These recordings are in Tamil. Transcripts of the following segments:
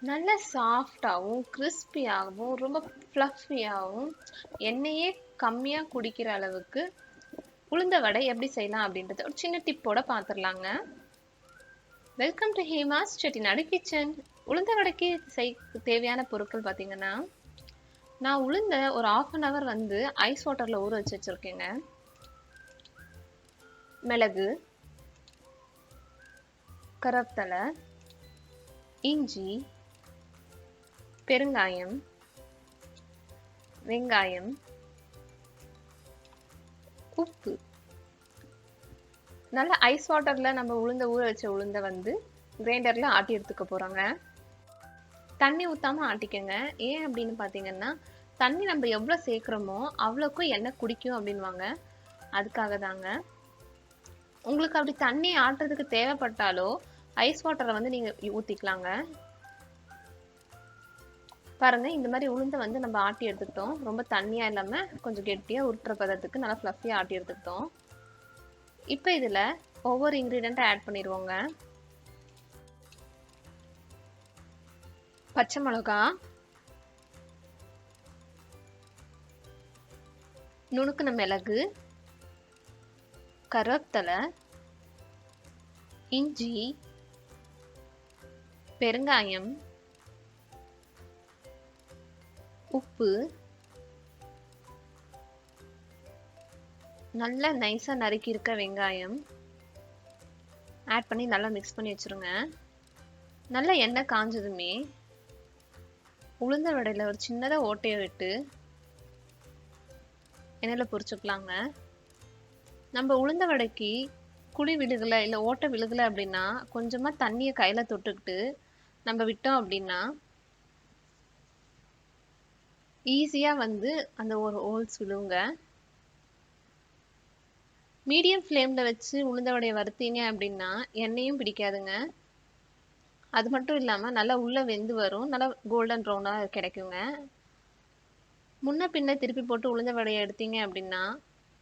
நல்ல சாஃப்டாகவும் கிறிஸ்பியாகவும் ரொம்ப ஃப்ளஃபியாகவும் எண்ணெயே கம்மியாக குடிக்கிற அளவுக்கு உளுந்த வடை எப்படி செய்யலாம் அப்படின்றத ஒரு சின்ன டிப்போட பார்த்துடலாங்க. Welcome to Hema's Chettinad kitchen. உளுந்த வடைக்கு தேவையான பொருட்கள் பார்த்தீங்கன்னா, நான் உளுந்த ஒரு 1/2 hour வந்து ஐஸ் வாட்டரில் ஊற வச்சு வச்சுருக்கேங்க. மிளகு, கருவேப்பிலை, இஞ்சி, பெருங்காயம், வெங்காயம், உப்பு. நல்லா ஐஸ் வாட்டர்ல நம்ம ஊற வச்ச உளுந்த வந்து கிரைண்டர்ல ஆட்டி எடுத்துக்க போறோங்க. தண்ணி ஊத்தாம ஆட்டிக்கங்க. ஏன் அப்படின்னு பாத்தீங்கன்னா, தண்ணி நம்ம எவ்வளவு சேர்க்கிறோமோ அவ்வளவுக்கும் எண்ணெய் குடிக்கும் அப்படின்வாங்க. அதுக்காக தாங்க. உங்களுக்கு அப்படி தண்ணி ஆட்டுறதுக்கு தேவைப்பட்டாலோ ஐஸ் வாட்டரை வந்து நீங்க ஊத்திக்கலாங்க. பாருங்க, இந்த மாதிரி உளுந்த வந்து நம்ம ஆட்டி எடுத்துக்கிட்டோம். ரொம்ப தண்ணியா இல்லாம கொஞ்சம் கெட்டியா உருட்டுற பதத்துக்கு நல்லா ஃப்ளஃபியா ஆட்டி எடுத்துக்கிட்டோம். இப்போ இதுல ஒவ்வொரு இன்கிரீடியன்ட்டை ஆட் பண்ணிடுவோங்க. பச்சை மிளகா, நுணுக்குன மிளகு, கருவேப்பிலை, இஞ்சி, பெருங்காயம், உப்பு, நல்லா நைஸா நறுக்கி இருக்க வெங்காயம் ஆட் பண்ணி நல்லா மிக்ஸ் பண்ணி வச்சிருங்க. நல்லா எண்ணெய் காஞ்சதுமே உளுந்த வடையில ஒரு சின்னதா ஓட்டையை விட்டு எண்ணெயில பொரிச்சுக்கலாங்க. நம்ம உளுந்த வடைக்கு குழி விழுகலை இல்லை ஓட்டை விழுகலை அப்படின்னா கொஞ்சமா தண்ணியை கையில தொட்டுக்கிட்டு நம்ம விட்டோம் அப்படின்னா ஈஸியா வந்து அந்த ஒரு ஹோல்ஸ் விழுவுங்க. மீடியம் ஃப்ளேம்ல வச்சு உளுந்த வடையை வறுத்தீங்க அப்படின்னா எண்ணெயும் பிடிக்காதுங்க. அது மட்டும் இல்லாம நல்லா உள்ள வெந்து வரும், நல்லா கோல்டன் ப்ரௌனா கிடைக்குங்க. முன்ன பின்ன திருப்பி போட்டு உளுந்த வடையை எடுத்தீங்க அப்படின்னா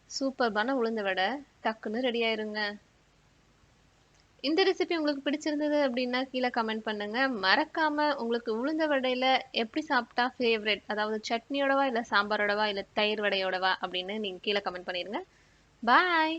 சூப்பர்பான உளுந்த வடை டக்குன்னு ரெடி ஆயிருங்க. இந்த ரெசிபி உங்களுக்கு பிடிச்சிருந்தது அப்படின்னா கீழே கமெண்ட் பண்ணுங்க. மறக்காம உங்களுக்கு உளுந்த வடையில எப்படி சாப்பிட்டா ஃபேவரட், அதாவது சட்னியோடவா இல்லை சாம்பாரோடவா இல்லை தயிர் வடையோடவா அப்படின்னு நீங்க கீழே கமெண்ட் பண்ணிருங்க. பாய்.